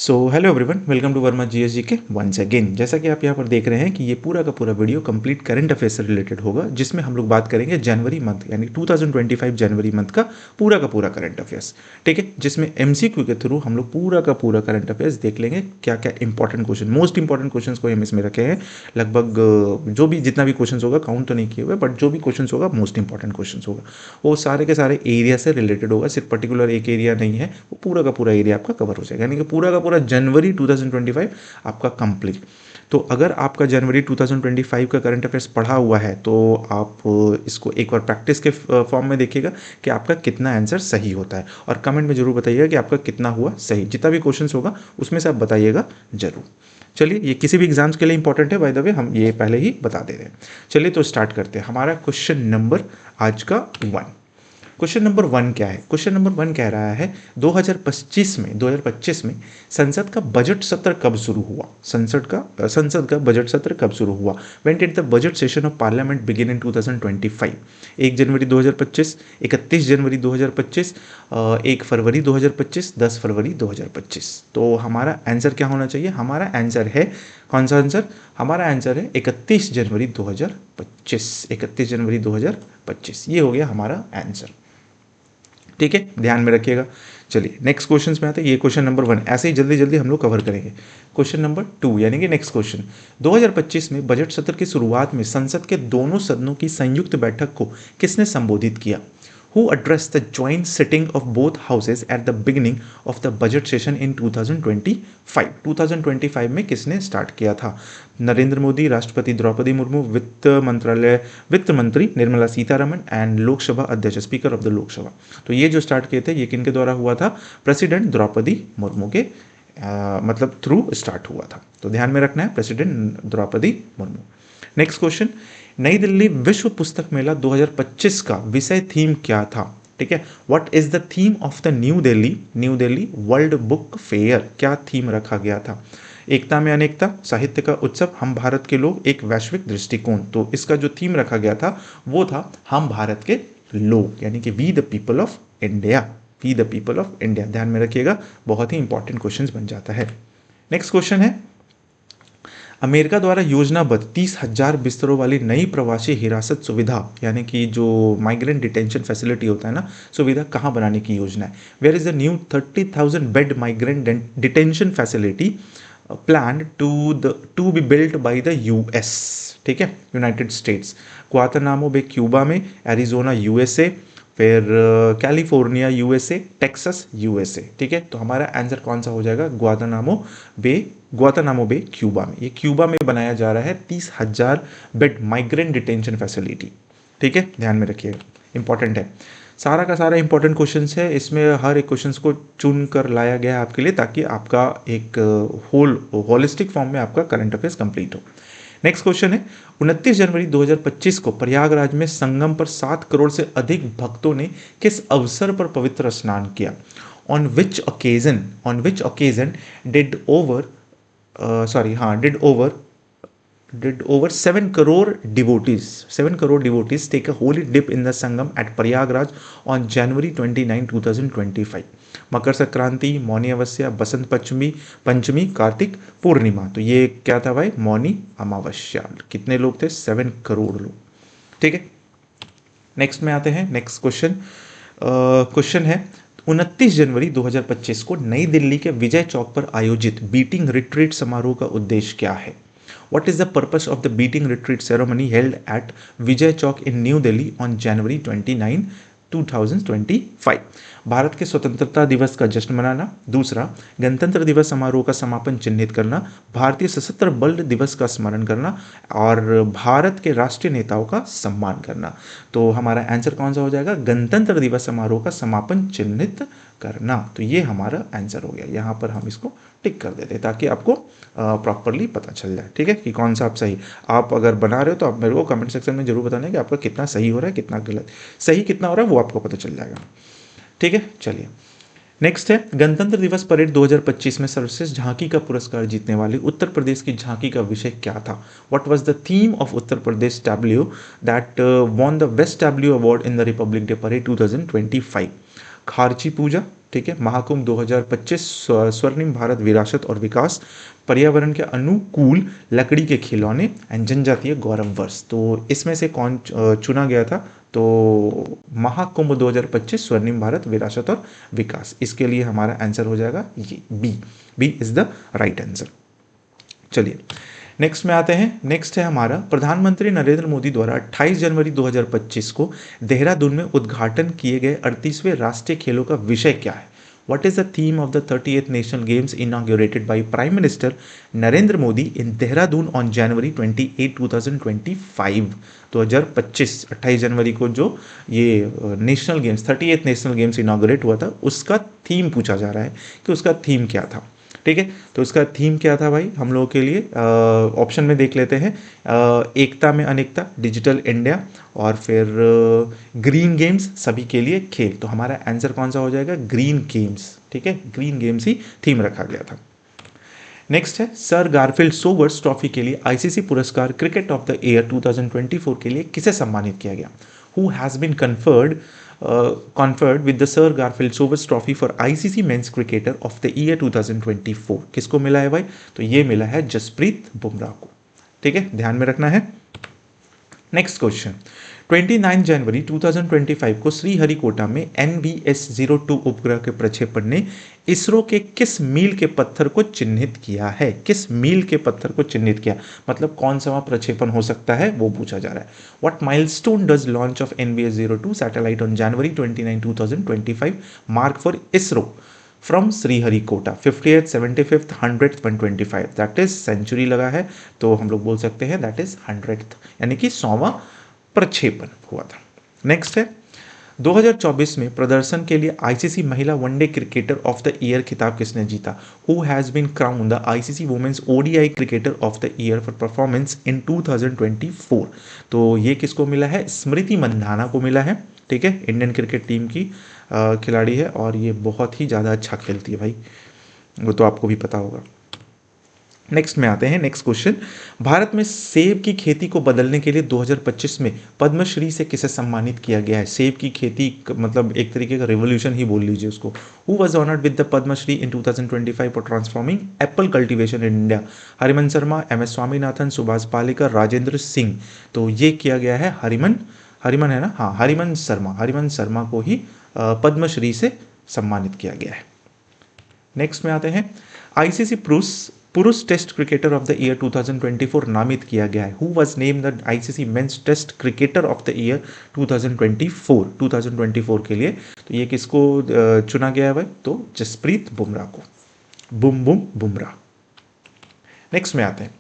So hello everyone, welcome to Verma GSG के once again. जैसा कि आप यहाँ पर देख रहे हैं कि ये पूरा का पूरा वीडियो कंप्लीट करंट अफेयर से रिलेटेड होगा, जिसमें हम लोग बात करेंगे जनवरी मंथ यानी 2025 जनवरी मंथ का पूरा करंट अफेयर्स। ठीक है, जिसमें एमसीक्यू के थ्रू हम लोग पूरा का पूरा करंट अफेयर्स देख लेंगे। क्या क्या important question, most important question को हम इसमें रखे हैं। लगभग जो भी जितना भी क्वेश्चन होगा, काउंट तो नहीं किए हुए, बट जो भी क्वेश्चन होगा मोस्ट इंपॉर्टेंट क्वेश्चन होगा, वो सारे के सारे एरिया से रिलेटेड होगा। सिर्फ पर्टिकुलर एक एरिया नहीं है, वो पूरा का पूरा एरिया आपका कवर हो जाएगा, यानी कि पूरा का पूरा जनवरी 2025 आपका कंप्लीट। तो अगर आपका जनवरी 2025 का करंट अफेयर्स पढ़ा हुआ है तो आप इसको एक बार प्रैक्टिस के फॉर्म में देखिएगा कि आपका कितना आंसर सही होता है, और कमेंट में जरूर बताइएगा कि आपका कितना हुआ सही। जितना भी क्वेश्चन होगा उसमें से आप बताइएगा जरूर। चलिए, ये किसी भी एग्जाम्स के लिए इंपॉर्टेंट है, बाय द वे हम ये पहले ही बता दे रहे हैं। चलिए तो स्टार्ट करते हैं। हमारा क्वेश्चन नंबर आज का 1। क्वेश्चन नंबर 1 क्या है? क्वेश्चन नंबर 1 कह रहा है 2025 में संसद का बजट सत्र कब शुरू हुआ? संसद का बजट सत्र कब शुरू हुआ? When did the budget session of parliament begin in 2025? 1 जनवरी 2025, 31 जनवरी 2025, 1 फरवरी 2025, 10 फरवरी 2025। तो हमारा आंसर क्या होना चाहिए? हमारा आंसर है, कौन सा आंसर? हमारा आंसर है 31 जनवरी 2025। 31 जनवरी 2025 ये हो गया हमारा आंसर। ठीक है, ध्यान में रखिएगा। चलिए नेक्स्ट क्वेश्चन में आते हैं। ये क्वेश्चन नंबर 1 ऐसे ही जल्दी जल्दी हम लोग कवर करेंगे। क्वेश्चन नंबर 2 यानी कि नेक्स्ट क्वेश्चन, 2025 में बजट सत्र की शुरुआत में संसद के दोनों सदनों की संयुक्त बैठक को किसने संबोधित किया? Who addressed the joint sitting of both houses at the beginning of the budget session in 2025? 2025 में किसने स्टार्ट किया था? नरेंद्र मोदी, राष्ट्रपति द्रौपदी मुर्मू, वित्त मंत्री निर्मला सीतारमन एंड लोकसभा अध्यक्ष, स्पीकर ऑफ द लोकसभा। तो ये जो स्टार्ट किए थे ये किनके द्वारा हुआ था? प्रेसिडेंट द्रौपदी मुर्मू के मतलब थ्रू स्टार्ट हुआ था। तो ध्यान में रखना है, president Droupadi Murmu. Next question, Nai Delhi विश्व पुस्तक मेला 2025 का विषय थीम क्या था? ठीक है, what is the theme of the new Delhi world book fair? क्या थीम रखा गया था? एकता में अनेकता, साहित्य का उत्सव, हम भारत के लोग, एक वैश्विक दृष्टिकोण। तो इसका जो थीम रखा गया था वो था हम भारत के लोग, यानी कि we the people of India. We the people of India, ध्यान में रखिएगा, बहुत ही इंपॉर्टेंट क्वेश्चन बन जाता है। नेक्स्ट क्वेश्चन है, अमेरिका द्वारा योजनाबद्ध 30,000 बिस्तरों वाली नई प्रवासी हिरासत सुविधा, यानी कि जो माइग्रेंट डिटेंशन फैसिलिटी होता है ना, सुविधा कहाँ बनाने की योजना है? Where is the new 30,000 bed migrant detention facility plan to be built by the US? ठीक है, United States. Guantanamo Bay Cuba में, एरिजोना यूएसए, फिर कैलिफोर्निया यूएसए, टेक्सास यूएसए। ठीक है, तो हमारा आंसर कौन सा हो जाएगा? ग्वातानामो बे क्यूबा में। ये क्यूबा में बनाया जा रहा है 30,000 बेड माइग्रेंट डिटेंशन फैसिलिटी। ठीक है, ध्यान में रखिएगा, इंपॉर्टेंट है। सारा का सारा इंपॉर्टेंट क्वेश्चंस है, इसमें हर एक क्वेश्चंस को चुन कर लाया गया है आपके लिए, ताकि आपका एक होलिस्टिक फॉर्म में आपका करंट अफेयर्स कंप्लीट हो। नेक्स्ट क्वेश्चन है, 29 जनवरी 2025 को प्रयागराज में संगम पर 7 करोड़ से अधिक भक्तों ने किस अवसर पर पवित्र स्नान किया? On which occasion did over 7 crore devotees take a holy dip in the Sangam at Prayagraj on January 29, 2025? Makar Sankranti, Mauni Amavasya, Basant Panchami, Kartik Purnima. तो ये क्या था भाई? मौनी अमावस्या। कितने लोग थे? 7 करोड़ लोग। ठीक है, नेक्स्ट में आते हैं। नेक्स्ट क्वेश्चन है, 29 जनवरी 2025 को नई दिल्ली के विजय चौक पर आयोजित बीटिंग रिट्रीट समारोह का उद्देश्य क्या है? What is the purpose of the beating retreat ceremony held at Vijay Chowk in New Delhi on January 29, 2025? Bharat के स्वतंत्रता दिवस का जश्न मनाना। दूसरा, गणतंत्र दिवस समारोह का समापन चिन्हित करना। भारतीय सशस्त्र बल दिवस का स्मरण करना। और भारत के राष्ट्रीय नेताओं का सम्मान करना। तो हमारा आंसर कौन सा हो जाएगा? गणतंत्र दिवस समारोह का समापन चिन्हित करना। तो ये हमारा आंसर हो गया। यहाँ पर हम इसको टिक कर देते हैं ताकि आपको प्रॉपरली पता चल जाए। ठीक है, कि कौन सा आप सही, आप अगर बना रहे हो तो आप मेरे को कमेंट सेक्शन में जरूर बताना कि आपका कितना सही हो रहा है, कितना गलत। सही कितना हो रहा है वो आपको पता चल जाएगा। ठीक है, चलिए नेक्स्ट है, गणतंत्र दिवस परेड 2025 में सर्वश्रेष्ठ झांकी का पुरस्कार जीतने वाली उत्तर प्रदेश की झांकी का विषय क्या था? What was the theme of Uttar Pradesh tableau that won the best tableau award in the Republic Day parade 2025? Kharchi Puja, ठीक है, महाकुंभ 2025 स्वर्णिम भारत विरासत और विकास, पर्यावरण के अनुकूल लकड़ी के खिलौने एंड जनजातीय गौरव वर्ष। तो इसमें से कौन चुना गया था? तो महाकुंभ 2025 स्वर्णिम भारत विरासत और विकास, इसके लिए हमारा आंसर हो जाएगा ये B. B is the right answer. चलिए नेक्स्ट में आते हैं। नेक्स्ट है हमारा, प्रधानमंत्री नरेंद्र मोदी द्वारा 28 जनवरी 2025 को देहरादून में उद्घाटन किए गए 38वें राष्ट्रीय खेलों का विषय क्या है? What is the theme of the 38th National Games inaugurated by Prime Minister Narendra Modi in Dehradun on January 28, 2025? 2025 28 जनवरी को जो ये national games 38th national games inaugurate हुआ था, उसका थीम पूछा जा रहा है कि उसका थीम क्या था। ठीक है, तो इसका थीम क्या था भाई हम लोगों के लिए? ऑप्शन में देख लेते हैं। एकता में अनेकता, डिजिटल इंडिया, और फिर ग्रीन गेम्स, सभी के लिए खेल। तो हमारा आंसर कौन सा हो जाएगा? Green games. ठीक है, ग्रीन गेम्स ही थीम रखा गया था। नेक्स्ट है, सर गारफील्ड सोबर्स ट्रॉफी के लिए आईसीसी पुरस्कार क्रिकेट ऑफ द ईयर 2024 के लिए किसे सम्मानित किया गया? Who has been conferred with the Sir Garfield Sobers Trophy for ICC Men's Cricketer of the Year 2024? किसको मिला है भाई? तो ये मिला है जसप्रीत बुमराह को। ठीक है, ध्यान में रखना है। नेक्स्ट क्वेश्चन, 29 जनवरी 2025 को श्रीहरिकोटा में NVS-02 उपग्रह के प्रक्षेपण ने इसरो के किस मील के पत्थर को चिन्हित किया है? किस मील के पत्थर को चिन्हित किया, मतलब कौन सा प्रक्षेपण हो सकता है, वो पूछा जा रहा है। What milestone does launch of NVS-02 satellite on January 29, 2025 mark for ISRO from Sriharikota? 50th, 75th, 100th, 125, that is century लगा है, तो हम लोग बोल सकते हैं दैट इज 100th, यानी कि 100वां प्रक्षेपण हुआ था। नेक्स्ट है, 2024 में प्रदर्शन के लिए आईसीसी महिला one day cricketer of the year खिताब किसने जीता? Who has been crown the ICC women's ODI cricketer of the year for performance in 2024? तो ये किसको मिला है? स्मृति मंधाना को मिला है। ठीक है, इंडियन क्रिकेट टीम की खिलाड़ी है और ये बहुत ही ज़्यादा अच्छा खेलती है भाई, वो तो आपको भी पता होगा। नेक्स्ट में आते हैं। नेक्स्ट क्वेश्चन, भारत में सेब की खेती को बदलने के लिए 2025 में पद्मश्री से किसे सम्मानित किया गया है? सेब की खेती मतलब एक तरीके का रिवोल्यूशन ही बोल लीजिए उसको। Who was honoured with the Padmashri in 2025 for transforming apple cultivation in India? Hariman Sharma, MS Swaminathan, Subhash Palekar, Rajendra Singh. तो ये किया गया है हरिमन है ना, हाँ, हरिमन शर्मा को ही पद्मश्री से सम्मानित किया गया है। नेक्स्ट में आते हैं, आईसीसी पुरुष test cricketer of the year 2024 नामित किया गया है। Who was named the ICC men's test cricketer of the year 2024 के लिए? तो ये किसको चुना गया है भाई? तो जसप्रीत बुमराह को। बुमराह। नेक्स्ट में आते हैं,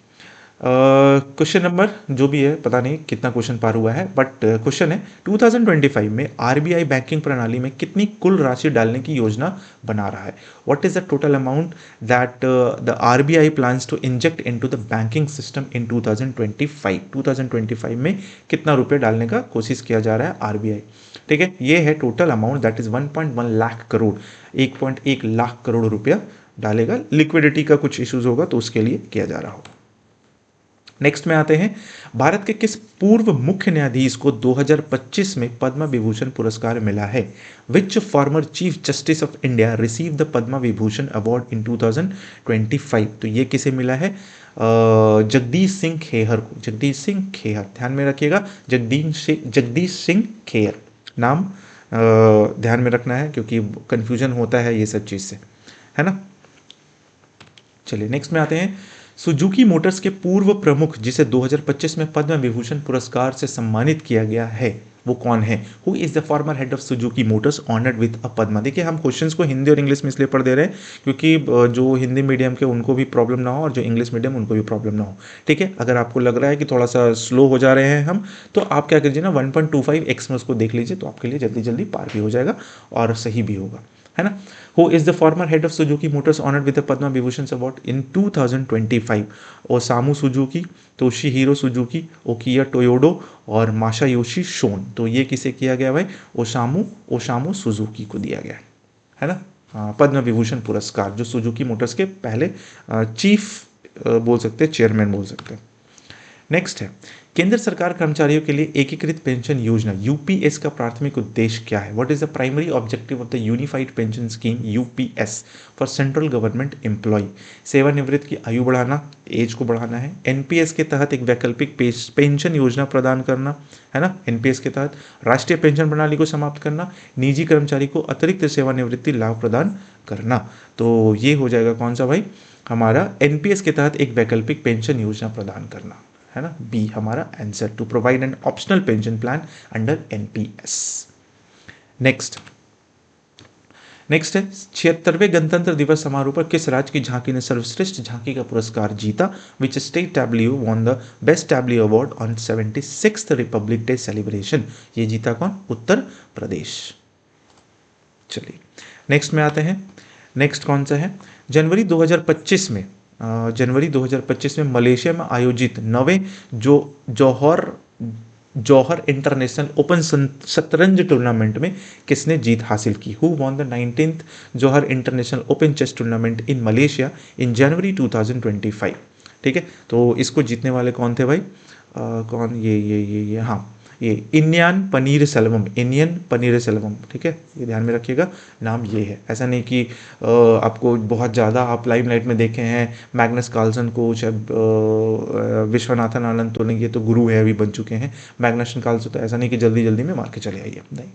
क्वेश्चन नंबर जो भी है पता नहीं कितना क्वेश्चन पार हुआ है, बट क्वेश्चन है 2025 में आरबीआई बैंकिंग प्रणाली में कितनी कुल राशि डालने की योजना बना रहा है? What is the total amount that the RBI plans to inject into the banking system in 2025? 2025 में कितना रुपए डालने का कोशिश किया जा रहा है आरबीआई? ठीक है, ये है total amount that is 1.1 lakh crore, 1.1 lakh crore रुपया डालेगा। लिक्विडिटी का कुछ इश्यूज होगा तो उसके लिए किया जा रहा होगा। नेक्स्ट में आते हैं, भारत के किस पूर्व मुख्य न्यायाधीश को 2025 में पद्म विभूषण पुरस्कार मिला है? Which former chief justice of India receive the Padma Vibhushan award in 2025? तो ये किसे मिला है? जगदीश सिंह खेहर को। जगदीश सिंह खेहर, ध्यान में रखिएगा, जगदीश सिंह खेहर नाम ध्यान में रखना है क्योंकि कंफ्यूजन होता है ये सब चीज़ से, है ना। चलिए नेक्स्ट में आते हैं, सुजुकी मोटर्स के पूर्व प्रमुख जिसे 2025 में पद्म विभूषण पुरस्कार से सम्मानित किया गया है वो कौन है? Who is the former head of Suzuki Motors honoured with a Padma? देखिए हम क्वेश्चंस को हिंदी और इंग्लिश में इसलिए पढ़ दे रहे हैं क्योंकि जो हिंदी मीडियम के उनको भी प्रॉब्लम ना हो और जो इंग्लिश मीडियम उनको भी प्रॉब्लम ना हो। ठीक है, अगर आपको लग रहा है कि थोड़ा सा स्लो हो जा रहे हैं हम, तो आप क्या कीजिए ना 1.25x में उसको देख लीजिए, तो आपके लिए जल्दी जल्दी पार भी हो जाएगा और सही भी होगा, है ना। Who is the former head of Suzuki Motors honored with the Padma Vibhushan Award in 2025? Osamu Suzuki, Toshihiro Suzuki, Okiya Toyoda और मासायोशी शोन। तो ये किसे किया गया भाई? ओसामू सुजुकी को दिया गया है ना पद्म विभूषण पुरस्कार, जो सुजुकी मोटर्स के पहले चीफ बोल सकते हैं, चेयरमैन बोल सकते हैं। नेक्स्ट है, केंद्र सरकार कर्मचारियों के लिए एकीकृत पेंशन योजना यूपीएस का प्राथमिक उद्देश्य क्या है? What is the primary objective of the unified pension scheme UPS for central government employ? सेवानिवृत्त की आयु बढ़ाना, एज को बढ़ाना है। एनपीएस के तहत एक वैकल्पिक पेंशन योजना प्रदान करना है ना, एनपीएस के तहत राष्ट्रीय पेंशन प्रणाली को समाप्त करना, निजी कर्मचारी को अतिरिक्त सेवानिवृत्ति लाभ प्रदान करना। तो ये हो जाएगा कौन सा भाई, हमारा एनपीएस के तहत एक वैकल्पिक पेंशन योजना प्रदान करना, है ना, बी हमारा answer, to provide an optional pension plan under NPS. Next है 76वें गणतंत्र दिवस समारोह पर किस राज्य की झांकी ने सर्वश्रेष्ठ झांकी का पुरस्कार जीता? Which state tableau won the best tableau award on 76th Republic Day celebration? ये जीता कौन? उत्तर प्रदेश। चलिए नेक्स्ट में आते हैं। नेक्स्ट कौन सा है? जनवरी 2025 में मलेशिया में आयोजित 9वें जौहर इंटरनेशनल ओपन शतरंज टूर्नामेंट में किसने जीत हासिल की? Who won the 19th Johor international open chess tournament in Malaysia in January 2025? ठीक है, तो इसको जीतने वाले कौन थे भाई? कौन? ये हाँ, ये इनियन पनीर सेल्वम। ठीक है, ये ध्यान में रखिएगा, नाम ये है। ऐसा नहीं कि आपको बहुत ज़्यादा आप लाइमलाइट में देखे हैं मैग्नस कार्लसन को, चाहे विश्वनाथन आनंद, तो नहीं, ये तो गुरु है, अभी बन चुके हैं। मैग्नस कार्लसन तो ऐसा नहीं कि जल्दी जल्दी में मार के चले आइए, नहीं।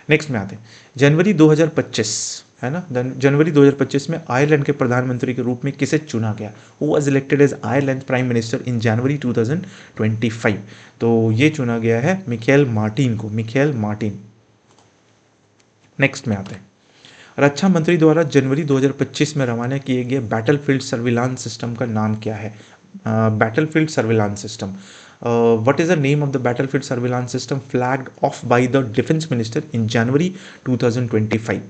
नेक्स्ट में आते हैं जनवरी 2025, है ना, जनवरी 2025 में आयरलैंड के प्रधानमंत्री के रूप में किसे चुना गया? Who was elected as Ireland prime minister in January 2025? तो ये चुना गया है मिखेल मार्टिन। नेक्स्ट में आते हैं रक्षा मंत्री द्वारा जनवरी 2025 में रवाना किए गए बैटलफील्ड सर्विलांस सिस्टम का नाम क्या है? Battlefield surveillance system, what is the name of the battlefield surveillance system flagged off by the defense minister in January 2025?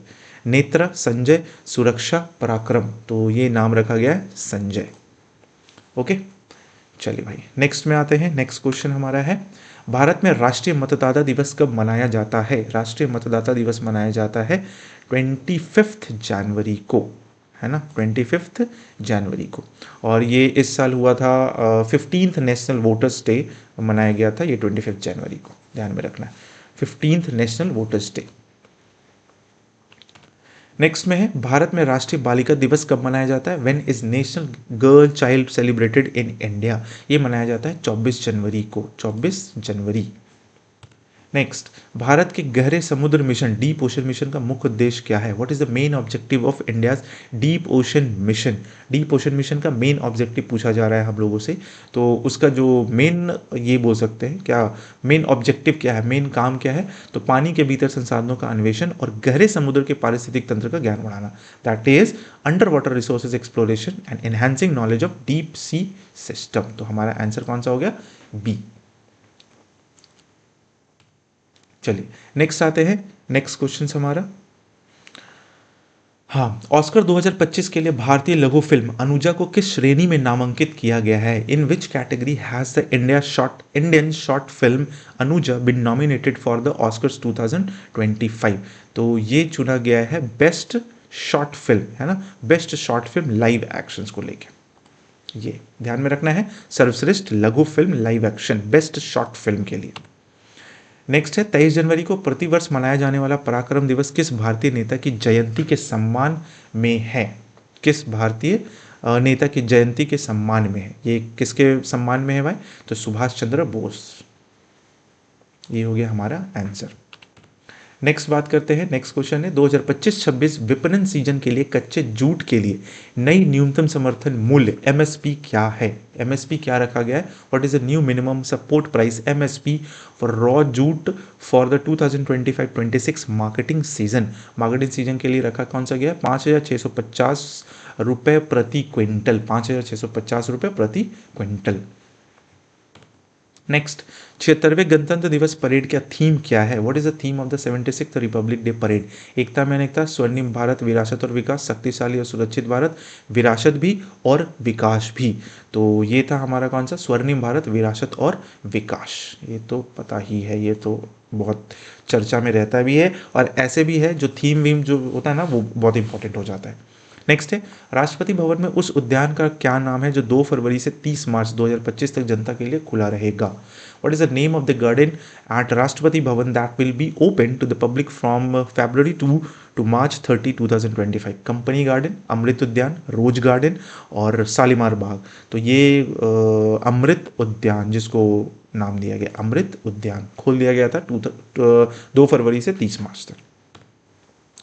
नेत्र, संजय, सुरक्षा, पराक्रम। तो ये नाम रखा गया है संजय। ओके, चलिए भाई नेक्स्ट में आते हैं। नेक्स्ट क्वेश्चन हमारा है भारत में राष्ट्रीय मतदाता दिवस कब मनाया जाता है? राष्ट्रीय मतदाता दिवस मनाया जाता है 25 जनवरी को, है ना, 25 जनवरी को। और ये इस साल हुआ था 15th नेशनल वोटर्स डे मनाया गया था, ये 25 जनवरी को, ध्यान में रखना है, 15th national voters day. Next में है भारत में राष्ट्रीय बालिका दिवस कब मनाया जाता है? When is national girl child celebrated in India? ये मनाया जाता है 24 जनवरी को, 24 जनवरी। नेक्स्ट, भारत के गहरे समुद्र मिशन डीप ओशन मिशन का मुख्य उद्देश्य क्या है? What is the main objective of India's deep ocean mission? Deep ocean mission का मेन ऑब्जेक्टिव पूछा जा रहा है हम लोगों से, तो उसका जो मेन, ये बोल सकते हैं क्या, मेन ऑब्जेक्टिव क्या है, मेन काम क्या है? तो पानी के भीतर संसाधनों का अन्वेषण और गहरे समुद्र के पारिस्थितिक तंत्र का ज्ञान बढ़ाना, that is under water resources exploration and enhancing knowledge of deep sea system. तो हमारा आंसर कौन सा हो गया? बी। चलिए नेक्स्ट आते हैं। नेक्स्ट क्वेश्चन हमारा, हाँ, ऑस्कर 2025 के लिए भारतीय लघु फिल्म अनुजा को किस श्रेणी में नामांकित किया गया है? In which category has the Indian short film Anuja been nominated for the Oscars 2025? तो ये चुना गया है बेस्ट शॉर्ट फिल्म, है ना, best short film live actions को लेके, ये ध्यान में रखना है, सर्वश्रेष्ठ लघु film live action best short film के लिए। नेक्स्ट है 23 जनवरी को प्रतिवर्ष मनाया जाने वाला पराक्रम दिवस किस भारतीय नेता की जयंती के सम्मान में है? किस भारतीय नेता की जयंती के सम्मान में है? ये किसके सम्मान में है भाई? तो सुभाष चंद्र बोस। ये हो गया हमारा आंसर। नेक्स्ट बात करते हैं, नेक्स्ट क्वेश्चन है 2025-26 विपणन सीजन के लिए कच्चे जूट के लिए नई न्यूनतम समर्थन मूल्य एमएसपी क्या है? एमएसपी क्या रखा गया है? What is the new minimum support price MSP for raw jute for the 2025-26 marketing season? Marketing season के लिए रखा कौन सा गया है? 5,650 रुपये प्रति क्विंटल, 5,650 रुपये प्रति क्विंटल। नेक्स्ट, 76वें गणतंत्र दिवस परेड का थीम क्या है? What is the theme of the 76th Republic Day parade? एकता में अनेकता, स्वर्णिम भारत, विरासत और विकास, शक्तिशाली और सुरक्षित भारत, विरासत भी और विकास भी। तो ये था हमारा कौन सा? स्वर्णिम भारत, विरासत और विकास। ये तो पता ही है, ये तो बहुत चर्चा में रहता भी है, और ऐसे भी है जो थीम वीम जो होता है ना, वो बहुत इंपॉर्टेंट हो जाता है। नेक्स्ट है राष्ट्रपति भवन में उस उद्यान का क्या नाम है जो 2 फरवरी से 30 मार्च 2025 तक जनता के लिए खुला रहेगा। What is the name of the garden at Rashtrapati Bhavan that will be open to the public from February 2 to March 30, 2025। Company garden, Amrit Udyan, rose garden और शालीमार बाग। तो ये अमृत उद्यान जिसको नाम दिया गया अमृत उद्यान खोल दिया गया था 2 फरवरी से 30 मार्च तक।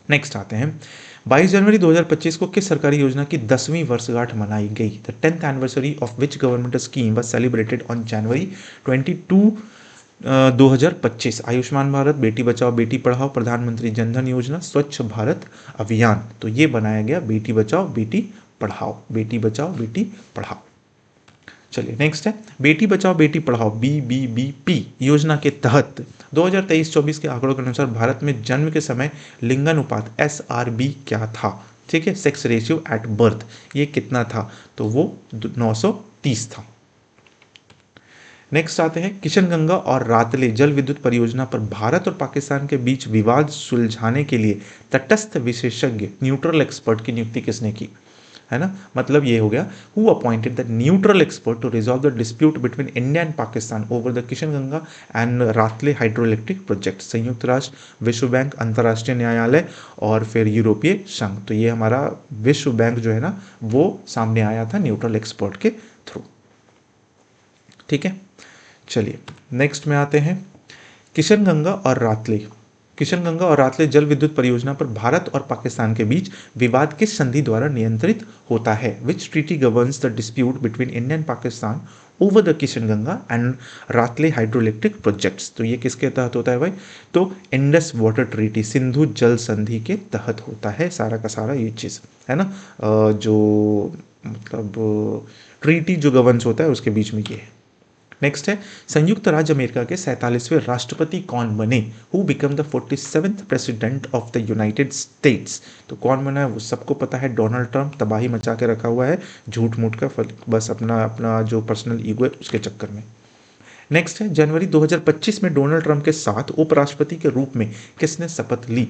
नेक्स्ट आते हैं 22 जनवरी 2025 को किस सरकारी योजना की 10वीं वर्षगांठ मनाई गई। The 10th anniversary of which government scheme was celebrated on January 22 2025। Ayushman Bharat, Beti Bachao Beti Padhao, प्रधानमंत्री जनधन योजना, स्वच्छ भारत अभियान। तो ये बनाया गया बेटी बचाओ बेटी पढ़ाओ, बेटी बचाओ बेटी पढ़ाओ। चलिए नेक्स्ट है बेटी बचाओ बेटी पढ़ाओ BBBP योजना के तहत 2023-24 के आंकड़ों के अनुसार भारत में जन्म के समय लिंगानुपात SRB क्या था। ठीक है, सेक्स रेशियो एट बर्थ ये कितना था, तो वो 930 था। नेक्स्ट आते हैं किशनगंगा और रातले जल विद्युत परियोजना पर भारत और पाकिस्तान के बीच विवाद सुलझाने के लिए तटस्थ विशेषज्ञ न्यूट्रल एक्सपर्ट की नियुक्ति किसने की, है ना। मतलब ये हो गया who appointed the neutral expert to resolve the dispute between India and Pakistan over the Kishanganga and Ratle hydro electric project. संयुक्त राष्ट्र, विश्व बैंक, अंतर्राष्ट्रीय न्यायालय और फिर यूरोपीय संघ। तो ये हमारा विश्व बैंक जो है ना वो सामने आया था न्यूट्रल एक्सपर्ट के थ्रू। ठीक है, चलिए नेक्स्ट में आते हैं किशनगंगा और रातले जल विद्युत परियोजना पर भारत और पाकिस्तान के बीच विवाद किस संधि द्वारा नियंत्रित होता है। Which treaty governs the dispute between India and Pakistan over the Kishanganga and Ratle hydro electric projects. तो ये किसके तहत होता है भाई, तो इंडस वाटर ट्रीटी, सिंधु जल संधि के तहत होता है सारा का सारा ये चीज़, है ना। जो मतलब ट्रीटी जो गवर्न्स होता है उसके बीच में ये है। नेक्स्ट है संयुक्त राज्य अमेरिका के 47वें राष्ट्रपति कौन बने। Who become the 47th president of the United states. तो कौन बना है वो सबको पता है, डोनाल्ड ट्रंप। तबाही मचा के रखा हुआ है झूठ मूठ का, बस अपना अपना जो पर्सनल ईगो है उसके चक्कर में। नेक्स्ट है जनवरी 2025 में डोनाल्ड ट्रंप के साथ उपराष्ट्रपति के रूप में किसने शपथ ली।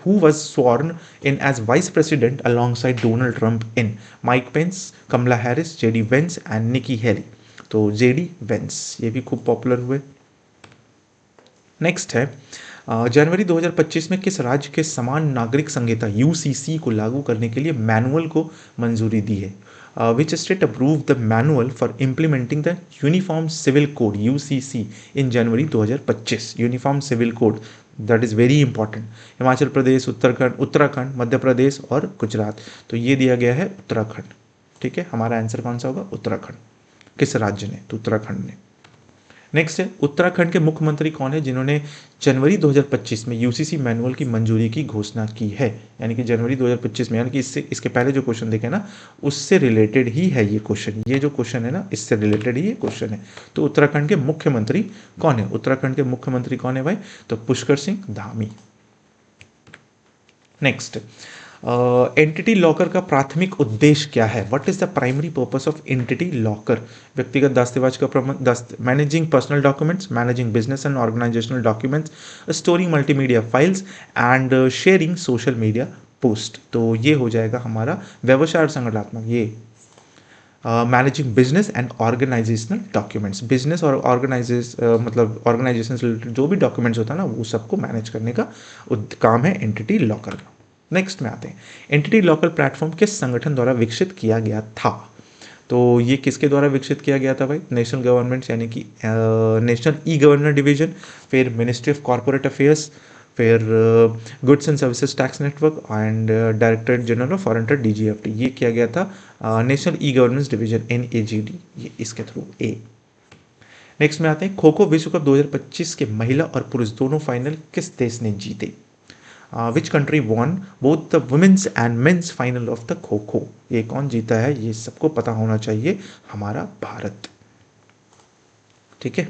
Who was sworn in as vice president alongside Donald Trump in. Mike Pence, Kamala Harris, JD Vance and Nikki Haley. तो JD वेंस ये भी खूब पॉपुलर हुए। नेक्स्ट है जनवरी 2025 में किस राज्य के समान नागरिक संहिता UCC को लागू करने के लिए मैनुअल को मंजूरी दी है। Which state approve the manual for implementing the uniform civil code UCC इन January 2025। Uniform civil code that is very important. Himachal Pradesh, Uttarakhand, Madhya Pradesh और गुजरात। तो ये दिया गया है उत्तराखंड। ठीक है, हमारा आंसर कौन सा होगा, उत्तराखंड। किस राज्य ने, तो उत्तराखंड ने। नेक्स्ट है उत्तराखंड के मुख्यमंत्री कौन है जिन्होंने जनवरी 2025 में UCC मैनुअल की मंजूरी की घोषणा की है। यानी कि जनवरी 2025 में, यानी कि इसके पहले जो क्वेश्चन देखे ना उससे रिलेटेड ही है ये क्वेश्चन। ये जो क्वेश्चन है ना इससे रिलेटेड ही ये क्वेश्चन है। तो उत्तराखंड के मुख्यमंत्री कौन है, उत्तराखंड के मुख्यमंत्री कौन है भाई, तो Pushkar Singh Dhami. Next entity locker का प्राथमिक उद्देश्य क्या है। What is the primary purpose of entity locker. व्यक्तिगत दास्तावेज का managing personal documents, managing business and organisational documents, storing multimedia files and sharing social media post. तो ये हो जाएगा हमारा व्यवसाय और संगठनात्मक, ये managing business and organisational documents. Business और मतलब ऑर्गेनाइजेशन से रिलेटेड जो भी डॉक्यूमेंट्स होता है ना वो सबको मैनेज करने का काम है एंटिटी लॉकर का। नेक्स्ट में आते हैं एंटिटी लॉकर प्लेटफॉर्म किस संगठन द्वारा विकसित किया गया था। तो ये किसके द्वारा विकसित किया गया था भाई, नेशनल गवर्नमेंट यानी कि नेशनल E-गवर्नर डिवीजन, फिर मिनिस्ट्री ऑफ कॉर्पोरेट अफेयर्स, फिर goods and services tax network and directorate general of foreign trade DGFT। ये किया गया था नेशनल E-गवर्नेंस डिवीजन NAGD, ये इसके थ्रू ए। नेक्स्ट में आते हैं खो खो विश्व कप 2025 के महिला और पुरुष दोनों फाइनल किस देश ने जीते। Which country won both the women's and men's final of the kho kho. ये कौन जीता है ये सबको पता होना चाहिए, हमारा भारत। ठीक है,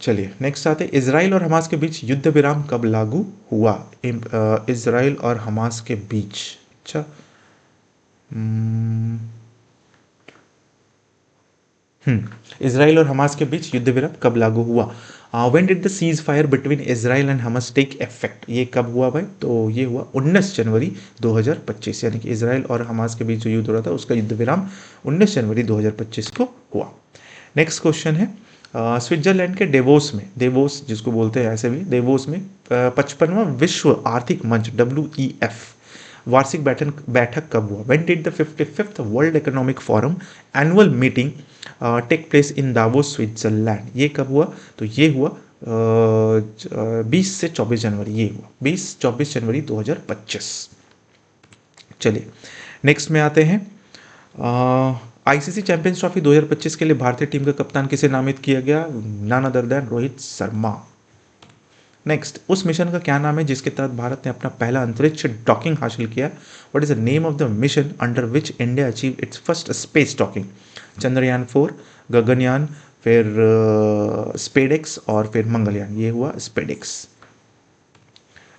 चलिए नेक्स्ट आते हैं इजराइल और हमास के बीच युद्ध विराम कब लागू हुआ। इजराइल और हमास के बीच, अच्छा इसराइल और हमास के बीच युद्ध विराम कब लागू हुआ? When did the cease fire between Israel and Hamas take effect? ये कब हुआ भाई? तो ये हुआ 19 जनवरी 2025, यानी कि इसराइल और हमास के बीच जो युद्ध हो रहा था उसका युद्ध विराम 19 जनवरी 2025 को हुआ। नेक्स्ट क्वेश्चन है, स्विट्जरलैंड के डेवोस में, डेवोस जिसको बोलते हैं ऐसे भी, डेवोस में 55वां विश्व आर्थिक मंच WEF वार्षिक बैठक कब हुआ? When did the 55th world economic forum annual meeting take place in Davos Switzerland? ये कब हुआ? तो ये हुआ 20 से 24 जनवरी, ये हुआ 20-24 जनवरी 2025। चलिए नेक्स्ट में आते हैं, आईसीसी चैंपियंस ट्रॉफी 2025 के लिए भारतीय टीम का कप्तान किसे नामित किया गया? None other than Rohit Sharma. Next, उस मिशन का क्या नाम है जिसके तहत भारत ने अपना पहला अंतरिक्ष डॉकिंग हासिल किया? What is the name of the mission under which India achieve it's first space docking? Chandrayaan 4, Gaganyaan, फिर स्पेडेक्स और फिर मंगलयान। ये हुआ स्पेडेक्स।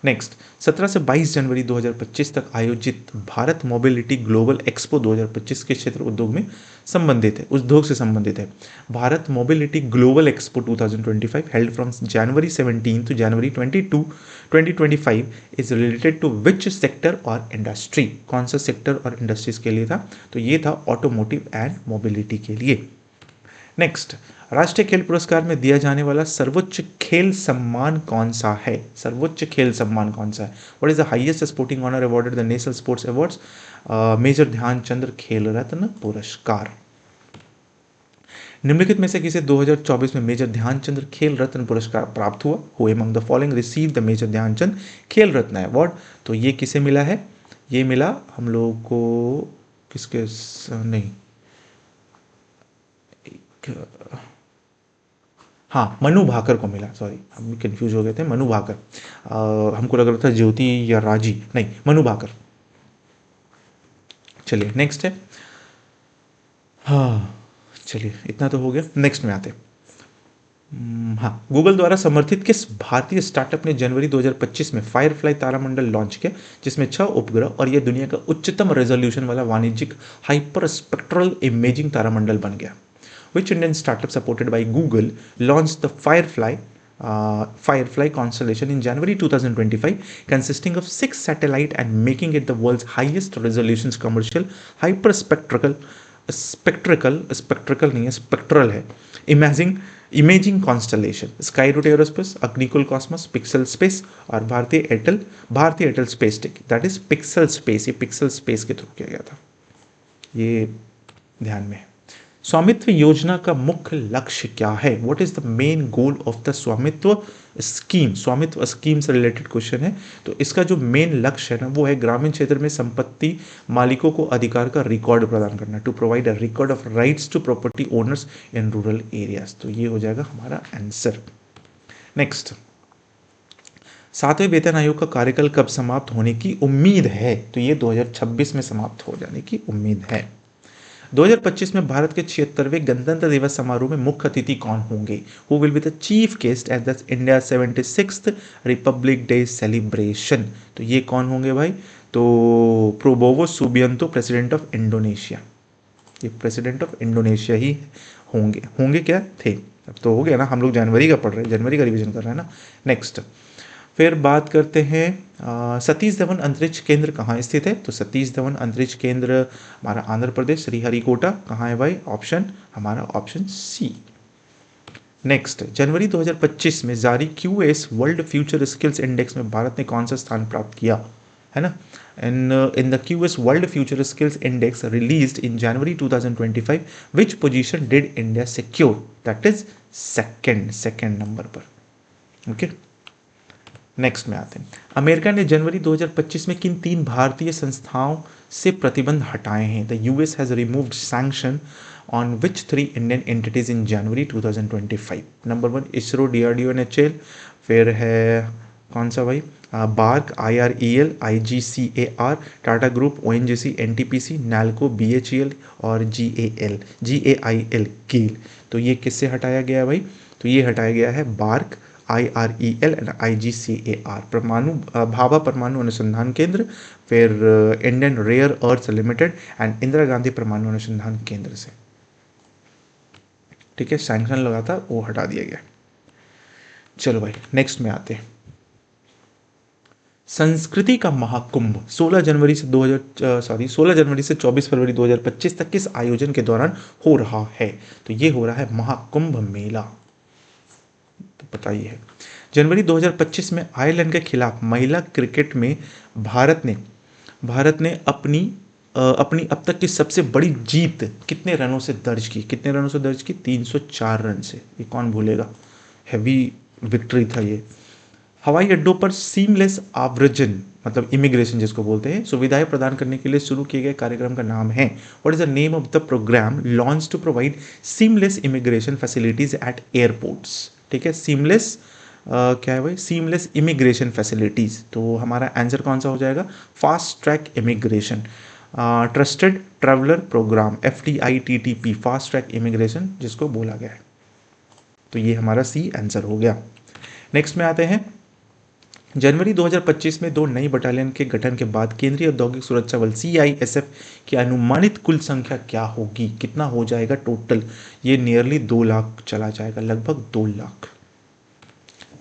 नेक्स्ट, 17 से 22 जनवरी 2025 तक आयोजित भारत मोबिलिटी ग्लोबल एक्सपो 2025 के क्षेत्र उद्योग में संबंधित है, उद्योग से संबंधित है। Bharat mobility global expo 2025 held from January 17 to January 22 2025 is related to which sector और इंडस्ट्री? कौन सा सेक्टर और इंडस्ट्रीज के लिए था? तो ये था ऑटोमोटिव एंड मोबिलिटी के लिए। नेक्स्ट, राष्ट्रीय खेल पुरस्कार में दिया जाने वाला सर्वोच्च खेल सम्मान कौन सा है? सर्वोच्च खेल सम्मान कौन सा है? What is the highest sporting honour awarded the national sports awards? Major Dhyanchand Khel Ratna पुरस्कार। निम्नलिखित में से किसे 2024 में मेजर ध्यानचंद खेल रत्न पुरस्कार प्राप्त हुआ? Who among the following receive the major Dhyanchand Khel Ratna award? तो ये किसे मिला है? ये मिला हम लोगों को किसके, नहीं, हाँ, मनु भाकर को मिला, सॉरी हम भी कंफ्यूज हो गए थे, मनु भाकर। हमको लग रहा था ज्योति या राजी, नहीं, मनु भाकर। चलिए नेक्स्ट है, हाँ चलिए इतना तो हो गया। नेक्स्ट में आते, हाँ, गूगल द्वारा समर्थित किस भारतीय स्टार्टअप ने जनवरी 2025 में फायरफ्लाई तारामंडल लॉन्च किया, जिसमें 6 उपग्रह और यह दुनिया का उच्चतम रेजोल्यूशन वाला वाणिज्यिक हाइपर स्पेक्ट्रल इमेजिंग तारामंडल बन गया? Which Indian startup supported by Google launched the Firefly constellation in January 2025, consisting of 6 satellites and making it the world's highest resolution commercial spectral नहीं है, spectral है, imaging constellation? Skyroot aerospace, Agnikul Cosmos, pixel space और भारतीय Airtel space tech, that is pixel space. ये pixel space के through किया गया था, ये ध्यान में है। स्वामित्व योजना का मुख्य लक्ष्य क्या है? What is the main goal of the स्वामित्व स्कीम? स्वामित्व स्कीम से रिलेटेड क्वेश्चन है। तो इसका जो मेन लक्ष्य है ना, वो है ग्रामीण क्षेत्र में संपत्ति मालिकों को अधिकार का रिकॉर्ड प्रदान करना, to provide a record of rights to property owners in rural areas. तो ये हो जाएगा हमारा आंसर। नेक्स्ट, 7वें वेतन आयोग का कार्यकाल कब समाप्त होने की उम्मीद है? तो ये 2026 में समाप्त हो जाने की उम्मीद है। 2025 में भारत के 76वें गणतंत्र दिवस समारोह में मुख्य अतिथि कौन होंगे? Who will be the chief guest at the India 76th Republic Day celebration? तो ये कौन होंगे भाई? तो Prabowo Subianto, president of Indonesia. ये प्रेसिडेंट ऑफ इंडोनेशिया ही होंगे क्या थे? अब तो हो गया ना, हम लोग जनवरी का पढ़ रहे हैं, जनवरी का रिवीजन कर रहे हैं ना। नेक्स्ट, फिर बात करते हैं सतीश धवन अंतरिक्ष केंद्र कहाँ स्थित है? तो सतीश धवन अंतरिक्ष केंद्र हमारा आंध्र प्रदेश, श्रीहरिकोटा। कहाँ है भाई? ऑप्शन हमारा ऑप्शन सी। नेक्स्ट, जनवरी 2025 में जारी QS world future skills index में भारत ने कौन सा स्थान प्राप्त किया है ना? in the QS world future skills index released in January 2025, which position did India secure? That is second number पर। ओके, नेक्स्ट में आते हैं, अमेरिका ने जनवरी 2025 में किन 3 भारतीय संस्थाओं से प्रतिबंध हटाए हैं? The US has removed sanction on which 3 Indian entities in January 2025? Number 1 ISRO, DRDO, NHL। फिर है कौन सा भाई? BARC, IREL, IGCAR, Tata group, ONGC, NTPC, NALCO, BHEL और GAIL कील। तो ये किससे हटाया गया है भाई? तो ये हटाया गया है BARC, IREL and IGCAR, Bhabha परमाणु अनुसंधान केंद्र, फिर Indian rare earth limited and Indira Gandhi परमाणु अनुसंधान केंद्र से। ठीक है, सैंक्शन लगा था वो हटा दिया गया। चलो भाई नेक्स्ट में आते हैं। संस्कृति का महाकुंभ 16 जनवरी से 24 फरवरी 2025 तक किस आयोजन के दौरान हो रहा है? तो ये हो रहा है महाकुंभ मेला। तो बताइए है, जनवरी 2025 में आयरलैंड के खिलाफ महिला क्रिकेट में भारत ने अपनी अब तक की सबसे बड़ी जीत कितने रनों से दर्ज की? 304 रन से। ये कौन भूलेगा, हैवी विक्ट्री था ये। हवाई अड्डों पर सीमलेस आव्रजन मतलब इमिग्रेशन जिसको बोलते हैं सुविधाएं प्रदान करने के लिए शुरू किए गए कार्यक्रम का नाम है। What is the name of the programme launch to provide seamless immigration facilities at airports? ठीक है, सीमलेस क्या है भाई? Seamless immigration facilities. तो हमारा आंसर कौन सा हो जाएगा? Fast track immigration, trusted traveller programme, FTITTP, fast track immigration जिसको बोला गया है। तो ये हमारा सी आंसर हो गया। नेक्स्ट में आते हैं, जनवरी 2025 में 2 नई बटालियन के गठन के बाद केंद्रीय औद्योगिक सुरक्षा बल CISF की अनुमानित कुल संख्या क्या होगी? कितना हो जाएगा टोटल? ये नियरली 2 लाख चला जाएगा, लगभग 2 लाख।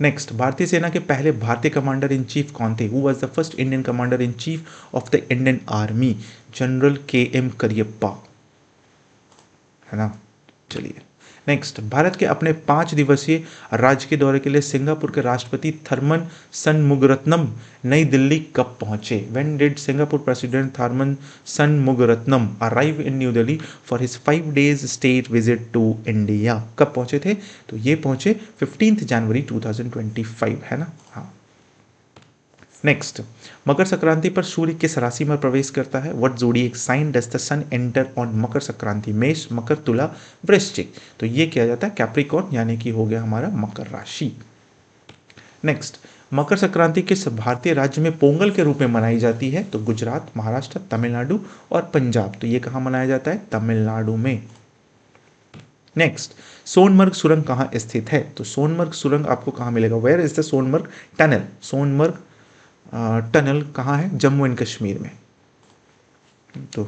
नेक्स्ट, भारतीय सेना के पहले भारतीय कमांडर इन चीफ कौन थे? Who was the first Indian commander in chief of the Indian army? General KM Cariappa, है ना। चलिए नेक्स्ट, भारत के अपने 5 दिवसीय राज्य के दौरे के लिए सिंगापुर के राष्ट्रपति थर्मन सनमुगरत्नम नई दिल्ली कब पहुंचे? When did Singapore president Tharman Shanmugaratnam arrive in New Delhi for his 5 days state visit to India? कब पहुंचे थे? तो ये पहुंचे 15 जनवरी 2025, है ना। हाँ। नेक्स्ट, मकर संक्रांति पर सूर्य किस राशि में प्रवेश करता है? What zodiac sign does the sun enter on Makar Sankranti? मेष, मकर, तुला, वृश्चिक। तो ये किया जाता है कैप्रिकॉर्न, यानी कि हो गया हमारा मकर राशि। नेक्स्ट, मकर संक्रांति किस भारतीय राज्य में पोंगल के रूप में मनाई जाती है? तो गुजरात, महाराष्ट्र, तमिलनाडु और पंजाब। तो ये कहाँ मनाया जाता है? तमिलनाडु में। नेक्स्ट, सोनमर्ग सुरंग कहाँ स्थित है? तो सोनमर्ग सुरंग आपको कहाँ मिलेगा? Where is the Sonamarg tunnel? Sonamarg tunnel कहाँ है? जम्मू एंड कश्मीर में। तो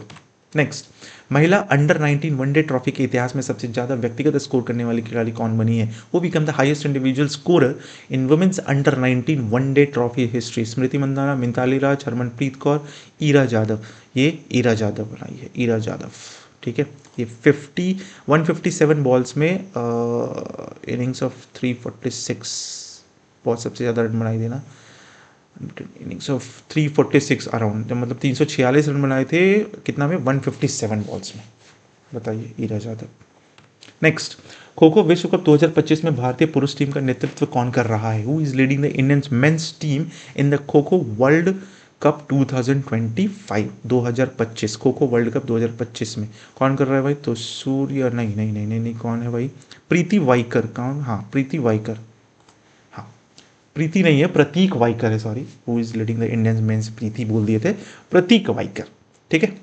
नेक्स्ट, महिला अंडर 19 वनडे ट्रॉफी के इतिहास में सबसे ज्यादा व्यक्तिगत स्कोर करने वाली खिलाड़ी कौन बनी है? वो become the highest individual scorer in women's under 19 one day trophy history? Smriti Mandhana, Mithali Raj, Harmanpreet Kaur, Ira Jadhav. ये ईरा जादव बनाई है, ईरा जादव। ठीक है, ये 157 बॉल्स में इनिंग्स ऑफ 346 बहुत सबसे ज़्यादा रन बनाई देना, इनिंग्स ऑफ 346 अराउंड, मतलब 346 रन बनाए थे कितना में? 157 बॉल्स में। बताइए, ईरा जादव। नेक्स्ट, खो खो विश्व कप 2025 में भारतीय पुरुष टीम का नेतृत्व कौन कर रहा है? Who is leading the Indian men's team in the kho kho world cup 2025? 2025 खो खो वर्ल्ड कप 2025 में कौन कर रहा है भाई? तो सूर्य नहीं नहीं नहीं नहीं, नहीं कौन है भाई? प्रीति वाइकर। कौन? हाँ, प्रीति वाइकर। हाँ, प्रीति नहीं है, प्रतीक वाइकर है, sorry. Who is leading the Indian men's, Preeti बोल दिए थे, प्रतीक वाइकर। ठीक है,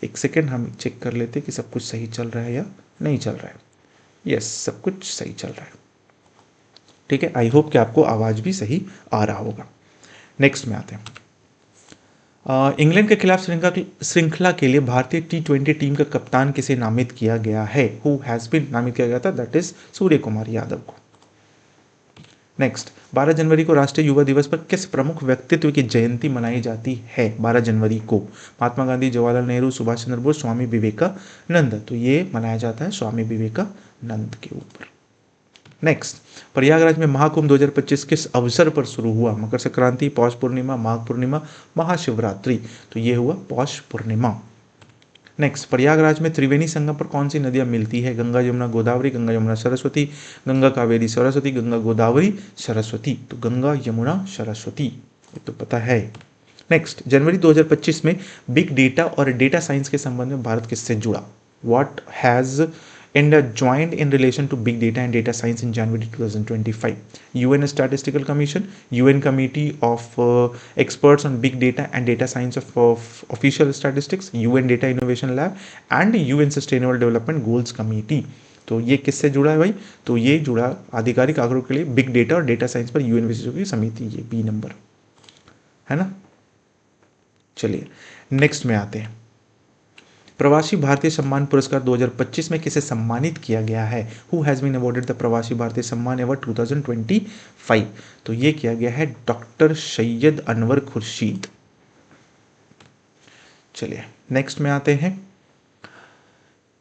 एक सेकेंड हम चेक कर लेते कि सब कुछ सही चल रहा है या नहीं चल रहा है। यस, सब कुछ सही चल रहा है। ठीक है, आई होप कि आपको आवाज़ भी सही आ रहा होगा। नेक्स्ट में आते हैं, इंग्लैंड के खिलाफ श्रृंखला के लिए भारतीय T20 टीम का कप्तान किसे नामित किया गया है? हु हैज़ बीन नामित किया गया था? दैट इज सूर्य कुमार यादव को। नेक्स्ट, 12 जनवरी को राष्ट्रीय युवा दिवस पर किस प्रमुख व्यक्तित्व की जयंती मनाई जाती है? 12 जनवरी को महात्मा गांधी, जवाहरलाल नेहरू, सुभाष चंद्र बोस, स्वामी विवेकानंद। तो ये मनाया जाता है स्वामी विवेकानंद के ऊपर। नेक्स्ट, प्रयागराज में महाकुंभ 2025 किस अवसर पर शुरू हुआ? मकर संक्रांति, पौष पूर्णिमा, माघ पूर्णिमा, महाशिवरात्रि। तो ये हुआ पौष पूर्णिमा। नेक्स्ट, प्रयागराज में त्रिवेणी संगम पर कौन सी नदियां मिलती है? गंगा यमुना गोदावरी, गंगा यमुना सरस्वती, गंगा कावेरी सरस्वती, गंगा गोदावरी सरस्वती। तो गंगा यमुना सरस्वती, ये तो पता है। नेक्स्ट, जनवरी 2025 में बिग डेटा और डेटा साइंस के संबंध में भारत किससे जुड़ा? What has India joined in relation to big data and data science in January 2025? UN Statistical Commission, UN Committee of Experts on Big Data and Data Science of Official Statistics, UN Data Innovation Lab and UN Sustainable Development Goals Committee. तो ये किससे जुड़ा है भाई? तो ये जुड़ा आधिकारिक आंकड़ों के लिए बिग डेटा और डेटा साइंस पर UN विशेषज्ञों की समिति, ये B नंबर, है ना। चलिए नेक्स्ट में आते हैं, प्रवासी भारतीय सम्मान पुरस्कार 2025 में किसे सम्मानित किया गया है? Who has been awarded the Pravasi Bharatiya सम्मान अवार्ड 2025? तो ये किया गया है डॉक्टर सैयद अनवर खुर्शीद। चलिए नेक्स्ट में आते हैं।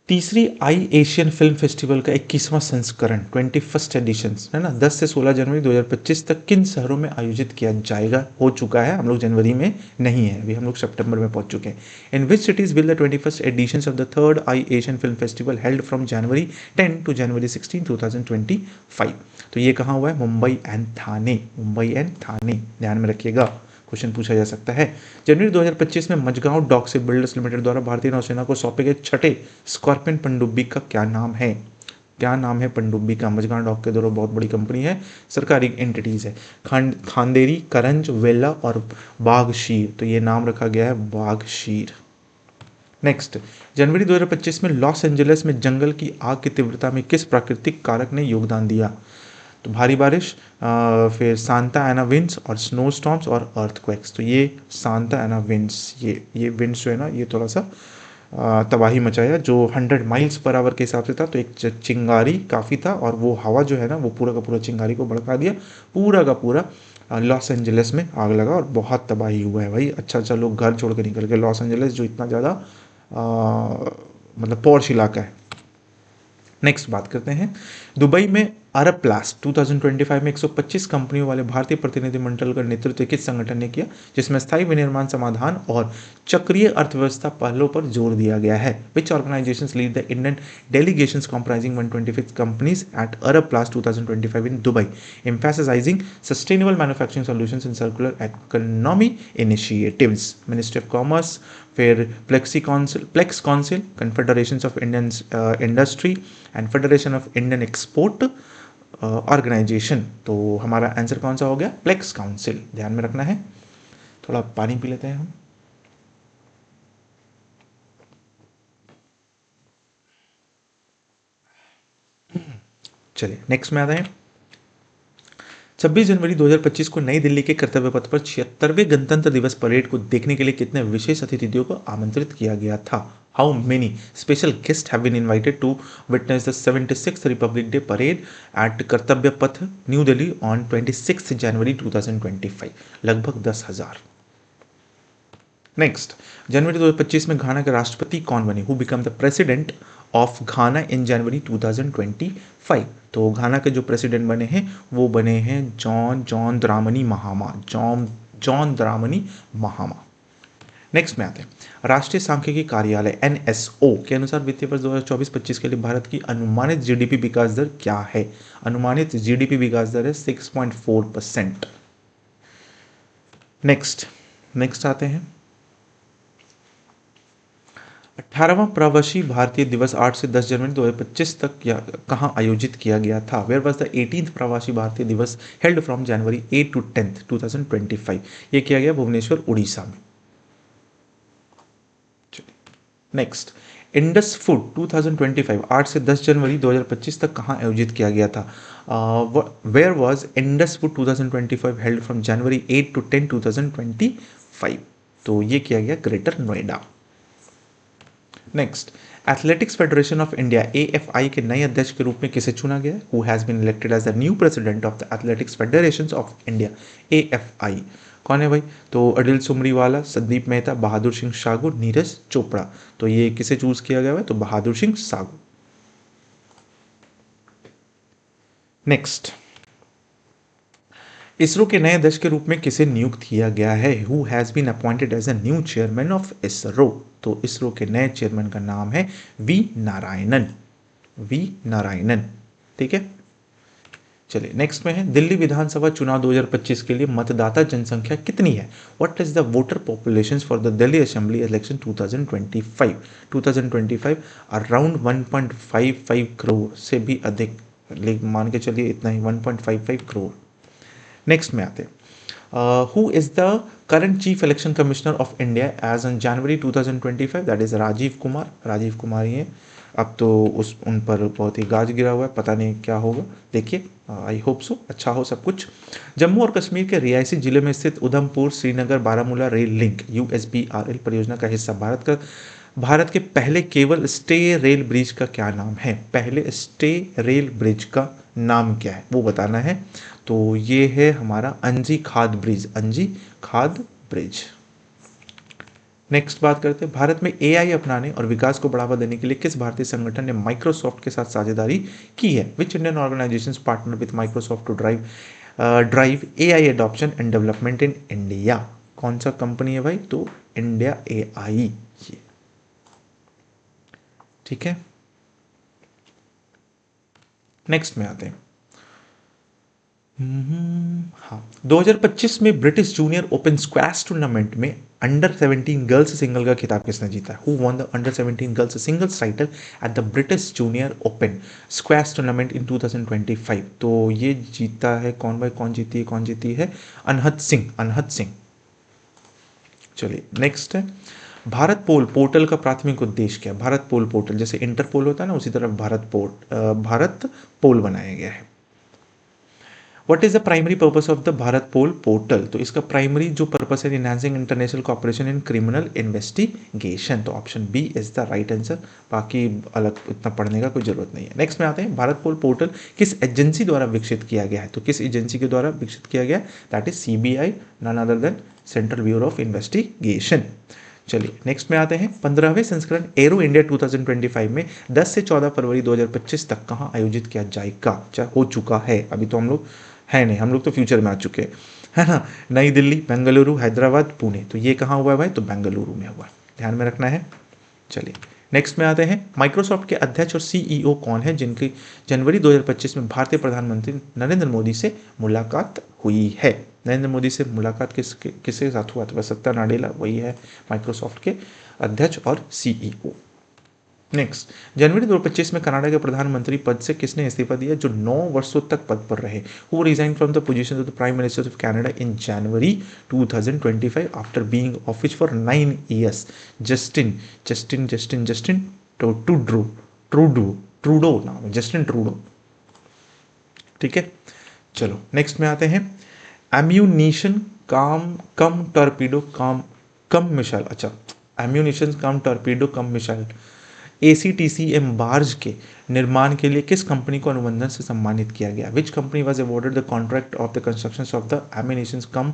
तीसरी आई एशियन फिल्म फेस्टिवल का 21वां संस्करण 21st एडिशन है ना, 10 से 16 जनवरी 2025 तक किन शहरों में आयोजित किया जाएगा? हो चुका है, हम लोग जनवरी में नहीं है अभी, हम लोग सितंबर में पहुंच चुके हैं। In which cities will the 21st edition of the third eye Asian film festival held from January 10 to January 16 2025? तो ये कहाँ हुआ है? मुंबई एंड थाने, मुंबई एंड थाने, ध्यान में रखिएगा, क्वेश्चन पूछा जा सकता है। जनवरी 2025 में मझगांव डॉक से बिल्डर्स लिमिटेड द्वारा भारतीय नौसेना को सौंपे गए छठे स्कॉर्पियन पनडुब्बी का क्या नाम है? क्या नाम है पनडुब्बी का? मझगांव डॉक के द्वारा बहुत बड़ी कंपनी है, सरकारी एंटिटीज है। खांदेरी, करंज, वेला और बाघशीर, तो ये नाम रखा गया है बाघशीर। नेक्स्ट, जनवरी 2025 में लॉस एंजलिस में जंगल की आग की तीव्रता में किस प्राकृतिक कारक ने योगदान दिया? तो भारी बारिश, फिर सांता एना विंड्स और स्नो स्टॉर्म्स और अर्थक्वेक्स। तो ये सांता एना विंड्स, ये विंड्स जो है ना, ये थोड़ा सा तबाही मचाया, जो 100 माइल्स पर आवर के हिसाब से था। तो एक चिंगारी काफ़ी था और वो हवा जो है ना, वो पूरा का पूरा चिंगारी को भड़का दिया, पूरा का पूरा लॉस एंजलिस में आग लगा और बहुत तबाही हुआ है भाई। अच्छा लोग घर छोड़ के निकल गए। लॉस एंजलिस जो इतना ज़्यादा मतलब पॉश इलाका है। नेक्स्ट बात करते हैं, दुबई में अरब प्लास्ट 2025 में 125 कंपनियों वाले भारतीय प्रतिनिधिमंडल का नेतृत्व किस संगठन ने किया, जिसमें स्थायी विनिर्माण समाधान और चक्रीय अर्थव्यवस्था पहलों पर जोर दिया गया है? Which organisations lead the Indian delegations comprising 125 companies at Arab Plast 2025 in Dubai, emphasizing sustainable manufacturing solutions and circular economy initiatives? Ministry of commerce, फिर plex council, confederation of Indian industry and federation of Indian export organisation. तो हमारा answer कौन सा हो गया? Plex council, ध्यान में रखना है। थोड़ा पानी पी लेते हैं हम। चलिए नेक्स्ट में आते हैं। 26 जनवरी 2025 को नई दिल्ली के कर्तव्य पथ पर 76वें गणतंत्र दिवस परेड को देखने के लिए कितने विशेष अतिथियों को आमंत्रित किया गया था? How many special guests have been invited to witness the 76th Republic Day parade at कर्तव्य पथ, न्यू दिल्ली on 26 जनवरी 2025? लगभग 10,000। नेक्स्ट, जनवरी 2025 में घाना के राष्ट्रपति कौन बने? Who become the president of Ghana in January 2025? तो घाना के जो प्रेसिडेंट बने हैं वो बने हैं जॉन द्रामनी महामा, जॉन द्रामनी महामा। नेक्स्ट में आते हैं, राष्ट्रीय सांख्यिकी कार्यालय NSO के अनुसार वित्तीय वर्ष 2024-25 के लिए भारत की अनुमानित जीडीपी विकास दर क्या है? अनुमानित जीडीपी विकास दर है 6.4%। नेक्स्ट आते हैं, 18वां प्रवासी भारतीय दिवस 8 से 10 जनवरी 2025 तक कहाँ आयोजित किया गया था? वेयर वॉज द 18th प्रवासी भारतीय दिवस held from January 8 to 10th 2025? ये किया गया भुवनेश्वर, उड़ीसा में। नेक्स्ट, इंडस फूड 2025 8 से 10 जनवरी 2025 तक कहाँ आयोजित किया गया था? Where was Indus food 2025 held from January 8 to 10 2025? तो ये किया गया greater Noida. Next, athletics federation of India AFI के नए अध्यक्ष के रूप में किसे चुना गया? Who has been elected as the new president of the athletics federation of India AFI? कौन है भाई? तो अडिल सुमरीवाला, संदीप मेहता, बहादुर सिंह सागू, नीरज चोपड़ा। तो ये किसे चूज किया गया है? तो बहादुर सिंह सागू। नेक्स्ट, इसरो के नए अध्यक्ष के रूप में किसे नियुक्त किया गया है? Who has been appointed as a new chairman of ISRO? तो इसरो के नए चेयरमैन का नाम है वी नारायणन। ठीक है, चलिए नेक्स्ट में है, दिल्ली विधानसभा चुनाव 2025 के लिए मतदाता जनसंख्या कितनी है? What is the voter population for the Delhi assembly election 2025 around 1.55 crore से भी अधिक, मान के चलिए इतना ही, 1.55 करोड़। नेक्स्ट में आते हैं, who is the current chief election commissioner of India as on January 2025? That is Rajiv Kumar ही है। अब तो उन पर बहुत ही गाज गिरा हुआ है, पता नहीं क्या होगा, देखिए, आई होप सो अच्छा हो सब कुछ। जम्मू और कश्मीर के रियासी जिले में स्थित Udhampur Srinagar Baramulla rail link USBRL परियोजना का हिस्सा भारत का भारत के पहले केवल स्टे रेल ब्रिज का क्या नाम है? पहले स्टे रेल ब्रिज का नाम क्या है वो बताना है। तो ये है हमारा अंजी खाद ब्रिज, अंजी खाद ब्रिज। नेक्स्ट बात करते हैं, भारत में एआई अपनाने और विकास को बढ़ावा देने के लिए किस भारतीय संगठन ने माइक्रोसॉफ्ट के साथ साझेदारी की है? Which Indian organisations partner with Microsoft to drive AI adoption and development in India? कौन सा कंपनी है भाई? तो इंडिया एआई, ये ठीक है। नेक्स्ट में आते हैं, हाँ, 2025 में British junior open squash tournament में अंडर 17 गर्ल्स सिंगल का खिताब किसने जीता है? Who won the under 17 girls singles title at the British junior open squash tournament इन 2025? तो ये जीता है कौन भाई? कौन जीती है? अनहद सिंह, अनहद सिंह। चलिए नेक्स्ट है, भारत पोल पोर्टल का प्राथमिक उद्देश्य क्या है? भारत पोल पोर्टल जैसे इंटरपोल होता है ना, उसी तरह भारत पोल बनाया गया है। What is the primary purpose of the Bharatpol portal? तो इसका प्राइमरी जो पर्पस है, enhancing international cooperation in criminal investigation. तो option B is the right answer, बाकी अलग इतना पढ़ने का कोई जरूरत नहीं है। नेक्स्ट में आते हैं, भारत पोल पोर्टल किस एजेंसी द्वारा विकसित किया गया है? तो किस एजेंसी के द्वारा विकसित किया गया? That is CBI, none other than central bureau of investigation. चलिए नेक्स्ट में आते हैं, 15वें संस्करण एरो इंडिया 2025 में 10 से 14 फरवरी 2025 तक कहाँ आयोजित किया जाएगा? चाहे हो चुका है, अभी तो हम लोग है नहीं, हम लोग तो फ्यूचर में आ चुके हैं, है ना। नई दिल्ली, बेंगलुरु, हैदराबाद, पुणे। तो ये कहाँ हुआ है भाई? तो बेंगलुरु में हुआ है, ध्यान में रखना है। चलिए नेक्स्ट में आते हैं, माइक्रोसॉफ्ट के अध्यक्ष और सीईओ कौन है जिनकी जनवरी 2025 में भारतीय प्रधानमंत्री नरेंद्र मोदी से मुलाकात हुई है? नरेंद्र मोदी से मुलाकात किसके साथ हुआ? तो सत्या नाडेला, वही है माइक्रोसॉफ्ट के अध्यक्ष और सीईओ। नेक्स्ट, जनवरी 2025 में कनाडा के प्रधानमंत्री पद से किसने इस्तीफा दिया जो 9 वर्षों तक पद पर रहे? Who resign from the position of the prime minister of Canada in January 2025 after being office for 9 years? Justin Trudeau नाम है, जस्टिन ट्रूडो, ठीक है। चलो नेक्स्ट में आते हैं, ammunition cum torpedo cum missile, अच्छा, ammunition cum torpedo cum missile ACTCM barge के निर्माण के लिए किस कंपनी को अनुबंधन से सम्मानित किया गया? Which company was awarded the contract of the construction of the ammunition cum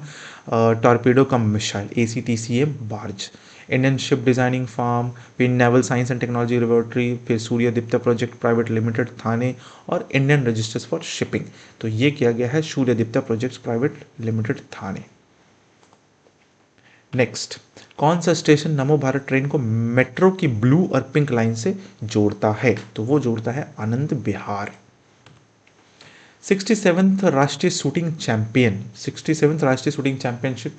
torpedo cum missile ACTCM barge? Indian ship designing firm, फिर naval science and technology laboratory, फिर Suryadipta project private limited Thane और Indian registers for shipping. तो ये किया गया है सूर्यदीप्ता projects private limited थाने। Next, कौन सा स्टेशन नमो भारत ट्रेन को मेट्रो की ब्लू और पिंक लाइन से जोड़ता है? तो वो जोड़ता है आनंद विहार। 67th राष्ट्रीय शूटिंग चैंपियनशिप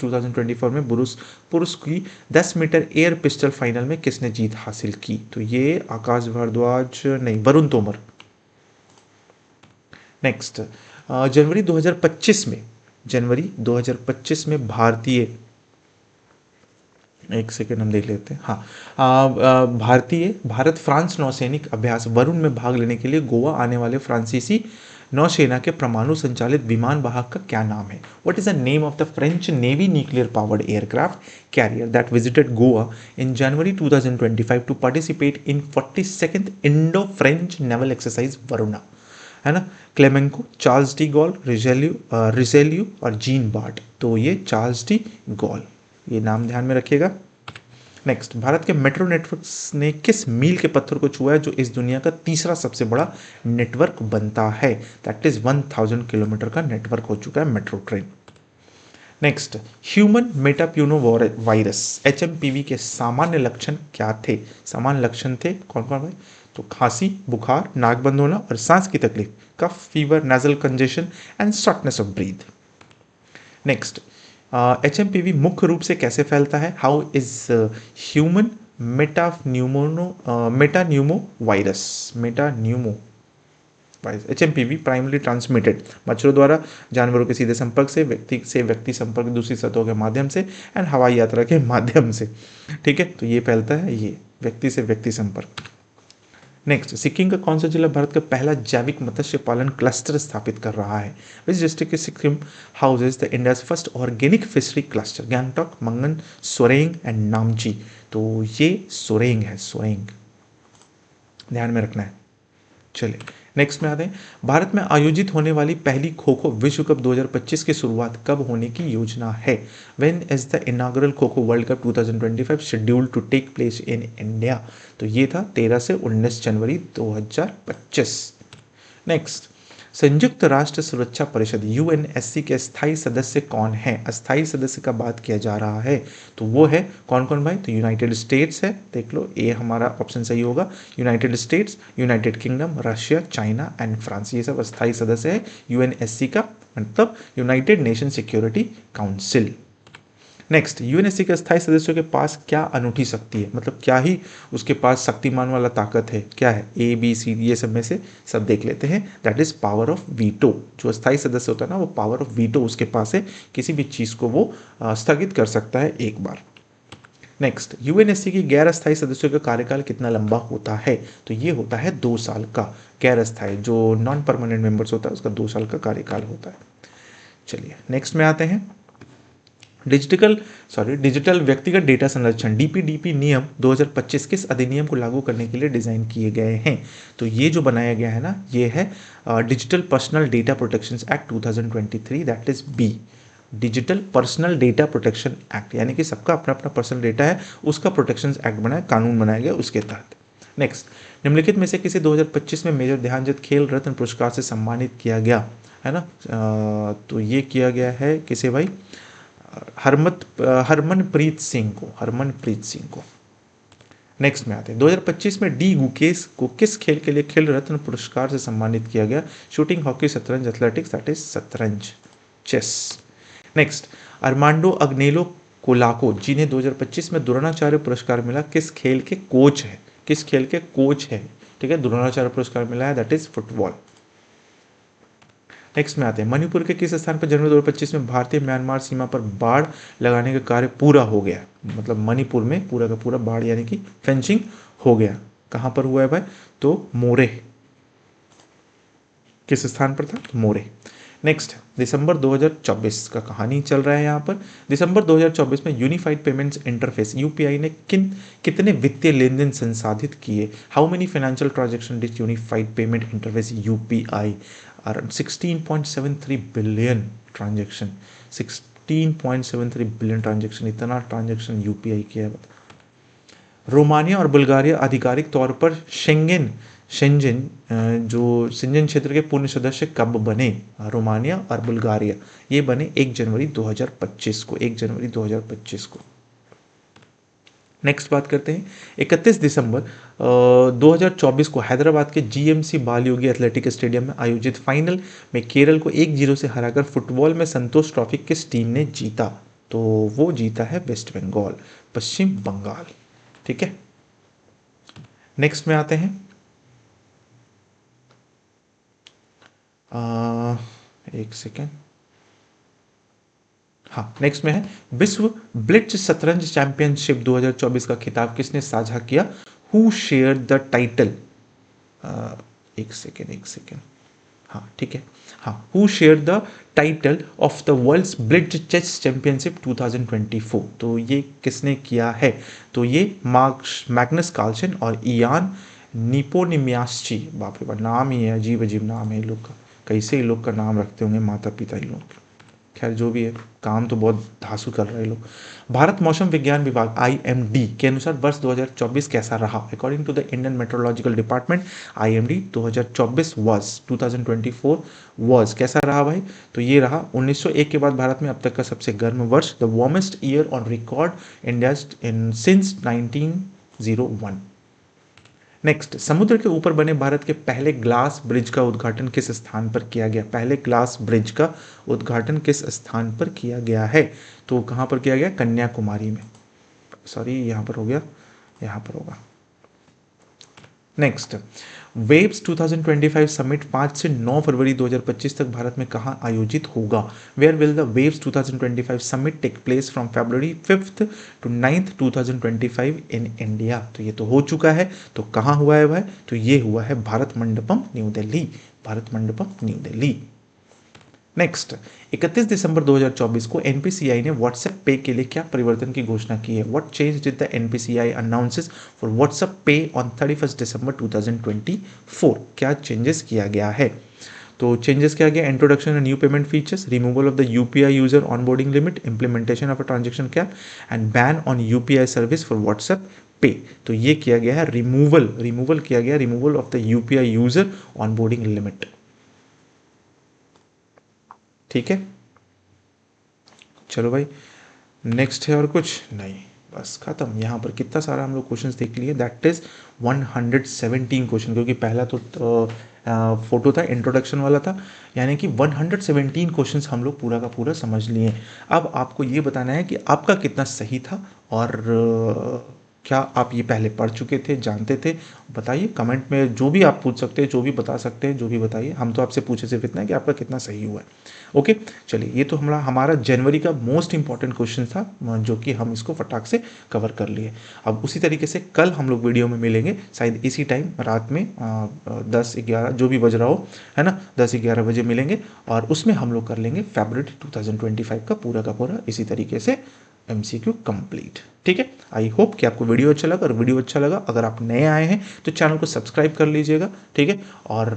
2024 में पुरुष की 10 मीटर एयर पिस्टल फाइनल में किसने जीत हासिल की? तो ये आकाश भारद्वाज नहीं, वरुण तोमर। नेक्स्ट, जनवरी 2025 में भारतीय, एक सेकेंड हम देख लेते हैं, हाँ, भारत फ्रांस नौसैनिक अभ्यास वरुण में भाग लेने के लिए गोवा आने वाले फ्रांसीसी नौसेना के परमाणु संचालित विमान वाहक का क्या नाम है? What is the name of the French navy nuclear powered aircraft carrier that visited Goa in January 2025 to participate in 42nd Indo French naval exercise Varuna? है ना, Clemenceau, Charles de Gaulle, Richelieu और जीन बार्ट। तो ये Charles de gall, ये नाम ध्यान में रखिएगा। नेक्स्ट, भारत के मेट्रो नेटवर्क ने किस मील के पत्थर को छुआ है जो इस दुनिया का तीसरा सबसे बड़ा नेटवर्क बनता है? दैट इज 1000 किलोमीटर का नेटवर्क हो चुका है metro train. Next, human metapneumovirus HMPV के सामान्य लक्षण क्या थे? सामान्य लक्षण थे कौन कौन भाई? तो खांसी, बुखार, नाक बंद होना और सांस की तकलीफ, cough, fever, nasal congestion and shortness of breath. Next, HMPV मुख्य रूप से कैसे फैलता है? How is human metapneumovirus HMPV primary transmitted मच्छरों द्वारा, जानवरों के सीधे संपर्क से, व्यक्ति संपर्क दूसरी सतहों के माध्यम से एंड हवाई यात्रा के माध्यम से, ठीक है। तो ये फैलता है, ये व्यक्ति से व्यक्ति संपर्क। नेक्स्ट, सिक्किम का कौन सा जिला भारत का पहला जैविक मत्स्य पालन क्लस्टर स्थापित कर रहा है? Which district Sikkim houses the India's first organic fishery cluster? Gangtok, Mangan, Soreng and Namchi. तो ये सोरेंग है, सोरेंग, ध्यान में रखना है। चलिए नेक्स्ट में आते हैं, भारत में आयोजित होने वाली पहली खो खो विश्व कप 2025 की शुरुआत कब होने की योजना है? When is the inaugural kho kho world cup 2025 scheduled to take place in India? तो ये था 13 से 19 जनवरी 2025। नेक्स्ट, संयुक्त राष्ट्र सुरक्षा परिषद यूएनएससी के स्थायी सदस्य कौन है? अस्थायी सदस्य का बात किया जा रहा है, तो वो है कौन कौन भाई? तो यूनाइटेड स्टेट्स है, देख लो ये हमारा ऑप्शन सही होगा। United states, United kingdom, Russia, China and France, ये सब अस्थायी सदस्य है यूएनएससी का, मतलब United nation security council. Next, UNSC के स्थायी सदस्यों के पास क्या अनूठी शक्ति है, मतलब क्या ही उसके पास शक्तिमान वाला ताकत है, क्या है? ए बी सी ये सब में से सब देख लेते हैं। That is power of veto. जो स्थायी सदस्य होता है ना, वो पावर ऑफ वीटो उसके पास है, किसी भी चीज़ को वो स्थगित कर सकता है एक बार। नेक्स्ट, यूएनएससी की गैर अस्थायी सदस्यों का कार्यकाल कितना लंबा होता है? तो ये होता है 2 साल का। गैर अस्थायी जो नॉन परमानेंट मेंबर्स होता है उसका 2 साल का कार्यकाल होता है। चलिए नेक्स्ट में आते हैं, डिजिटल व्यक्तिगत डेटा संरक्षण डीपीडीपी नियम 2025 किस अधिनियम को लागू करने के लिए डिजाइन किए गए हैं? तो ये जो बनाया गया है ना, ये है digital personal data protection act 2023, that is B, digital personal data protection act, यानी कि सबका अपना अपना पर्सनल डेटा है, उसका प्रोटेक्शन एक्ट बनाया, कानून बनाया गया उसके तहत। नेक्स्ट, निम्नलिखित में से किसे 2025 में मेजर ध्यानचंद खेल रत्न पुरस्कार से सम्मानित किया गया है ना? तो ये किया गया है किसे भाई? हरमनप्रीत सिंह को, हरमनप्रीत सिंह को। नेक्स्ट में आते हैं, 2025 में डी गुकेश को किस खेल के लिए खेल रत्न पुरस्कार से सम्मानित किया गया? शूटिंग, हॉकी, शतरंज, एथलेटिक्स, दैट इज शतरंज, चेस। नेक्स्ट, अरमांडो अग्नेलो कोलाको जिन्हें 2025 में द्रोणाचार्य पुरस्कार मिला, किस खेल के कोच है? किस खेल के कोच है? ठीक है, द्रोणाचार्य पुरस्कार मिला है, दैट इज फुटबॉल। नेक्स्ट में आते हैं, मणिपुर के किस स्थान पर जनवरी 2025 में भारतीय म्यांमार सीमा पर बाड़ लगाने का कार्य पूरा हो गया? मतलब मणिपुर में पूरा का पूरा बाड़ यानी कि फेंसिंग हो गया। कहां पर हुआ है भाई? तो मोरे। किस स्थान पर था? तो मोरे। नेक्स्ट, दिसंबर 2024 का कहानी चल रहा है यहाँ पर। दिसंबर 2024 में यूनिफाइड पेमेंट्स इंटरफेस यूपीआई ने कितने वित्तीय लेन देन संसाधित किए? How many financial transaction did unified payment interface UPI? 16.73 billion transaction, 16.73 billion transaction, इतना ट्रांजेक्शन यूपीआई किया है। रोमानिया और बुल्गारिया आधिकारिक तौर पर शेंजन क्षेत्र के पूर्ण सदस्य कब बने? रोमानिया और बुल्गारिया ये बने 1 जनवरी 2025 को, 1 जनवरी 2025 को। नेक्स्ट बात करते हैं, 31 दिसंबर 2024 को हैदराबाद के जीएमसी बालयोगी एथलेटिक स्टेडियम में आयोजित फाइनल में केरल को 1-0 से हराकर फुटबॉल में संतोष ट्रॉफी किस टीम ने जीता? तो वो जीता है वेस्ट बंगाल, पश्चिम बंगाल। ठीक है, नेक्स्ट में आते हैं, एक सेकेंड, हाँ नेक्स्ट में है, विश्व ब्लिट्ज शतरंज चैंपियनशिप 2024 का खिताब किसने साझा किया? Who share the title? एक सेकेंड, हाँ ठीक है, हाँ, who share the title of the world's blitz chess championship 2024? तो ये किसने किया है? तो ये मैग्नस कार्लसन और इयान निपोनिमियास्ची। बाप रे बाप, नाम ही है, अजीब अजीब नाम है इन लोग का, कैसे इन लोग का नाम रखते होंगे माता पिता इन लोग। खैर जो भी है, काम तो बहुत धांसू कर रहे हैं लोग। भारत मौसम विज्ञान विभाग आईएमडी के अनुसार वर्ष 2024 कैसा रहा? According to the Indian meteorological department, IMD 2024 was 2024 was कैसा रहा भाई? तो ये रहा 1901 के बाद भारत में अब तक का सबसे गर्म वर्ष, the warmest year on record India since 1901। Next, समुद्र के ऊपर बने भारत के पहले ग्लास ब्रिज का उद्घाटन किस स्थान पर किया गया? पहले ग्लास ब्रिज का उद्घाटन किस स्थान पर किया गया है? तो कहाँ पर किया गया? कन्याकुमारी में, सॉरी यहाँ पर हो गया, यहाँ पर होगा, नेक्स्ट, वेव्स 2025 समिट 5 से 9 फरवरी 2025 तक भारत में कहाँ आयोजित होगा? Where will the waves 2025 summit take place from February 5th to 9th 2025 in India? तो ये तो हो चुका है, तो कहाँ हुआ है भाई? तो ये हुआ है Bharat Mandapam new Delhi, Bharat Mandapam new Delhi. Next, 31 दिसंबर 2024 को एनपीसीआई ने व्हाट्सएप पे के लिए क्या परिवर्तन की घोषणा की है? What change did the NPCI announces for WhatsApp पे ऑन 31 दिसंबर 2024? क्या चेंजेस किया गया है? तो चेंजेस क्या गया? Introduction new payment features, removal of the UPI user onboarding limit, implementation of a transaction cap and ban on UPI service for WhatsApp पे। तो ये किया गया है रिमूवल किया गया, removal of the UPI user onboarding limit. ठीक है, चलो भाई, नेक्स्ट है और कुछ नहीं, बस खत्म। यहाँ पर कितना सारा हम लोग क्वेश्चंस देख लिए, दैट इज 117 क्वेश्चन, क्योंकि पहला तो फोटो था, इंट्रोडक्शन वाला था, यानी कि 117 क्वेश्चंस हम लोग पूरा का पूरा समझ लिए। अब आपको ये बताना है कि आपका कितना सही था, और क्या आप ये पहले पढ़ चुके थे, जानते थे? बताइए कमेंट में, जो भी आप पूछ सकते हैं, जो भी बता सकते हैं, जो भी बताइए। हम तो आपसे पूछे सिर्फ इतना है कि आपका कितना सही हुआ है। ओके, चलिए, ये तो हमारा जनवरी का मोस्ट इंपॉर्टेंट क्वेश्चन था, जो कि हम इसको फटाक से कवर कर लिए। अब उसी तरीके से कल हम लोग वीडियो में मिलेंगे, शायद इसी टाइम रात में 10-11 जो भी बज रहा हो, है ना, 10-11 बजे मिलेंगे, और उसमें हम लोग कर लेंगे फरवरी 2025 का पूरा इसी तरीके से MCQ कंप्लीट। ठीक है, आई होप कि आपको वीडियो अच्छा लगा, और वीडियो अच्छा लगा, अगर आप नए आए हैं तो चैनल को सब्सक्राइब कर लीजिएगा। ठीक है, और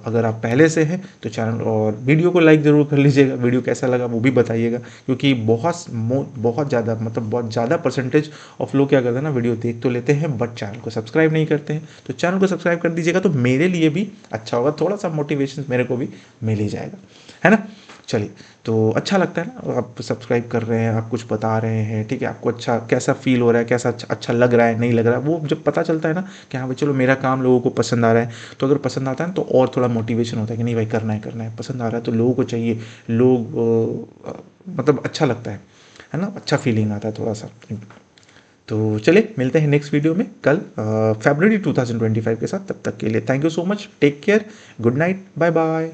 अगर आप पहले से हैं तो चैनल और वीडियो को लाइक ज़रूर कर लीजिएगा। वीडियो कैसा लगा वो भी बताइएगा, क्योंकि बहुत ज़्यादा, मतलब बहुत ज़्यादा परसेंटेज ऑफ लोग क्या करते हैं ना, वीडियो देख तो लेते हैं बट चैनल को सब्सक्राइब नहीं करते हैं। तो चैनल को सब्सक्राइब कर दीजिएगा, तो मेरे लिए भी अच्छा होगा, थोड़ा सा मोटिवेशन मेरे को भी मिल ही जाएगा, है ना। चलिए, तो अच्छा लगता है ना, आप सब्सक्राइब कर रहे हैं, आप कुछ बता रहे हैं, ठीक है, आपको अच्छा कैसा फील हो रहा है, कैसा अच्छा लग रहा है, नहीं लग रहा है, वो जब पता चलता है ना कि हाँ भाई चलो मेरा काम लोगों को पसंद आ रहा है, तो अगर पसंद आता है तो और थोड़ा मोटिवेशन होता है कि नहीं भाई करना है, पसंद आ रहा है तो लोगों को चाहिए, लोग मतलब अच्छा लगता है ना, अच्छा फीलिंग आता है थोड़ा सा। तो चलिए, मिलते हैं नेक्स्ट वीडियो में कल फरवरी 2025 के साथ। तब तक के लिए thank you so much, take care, good night, bye bye.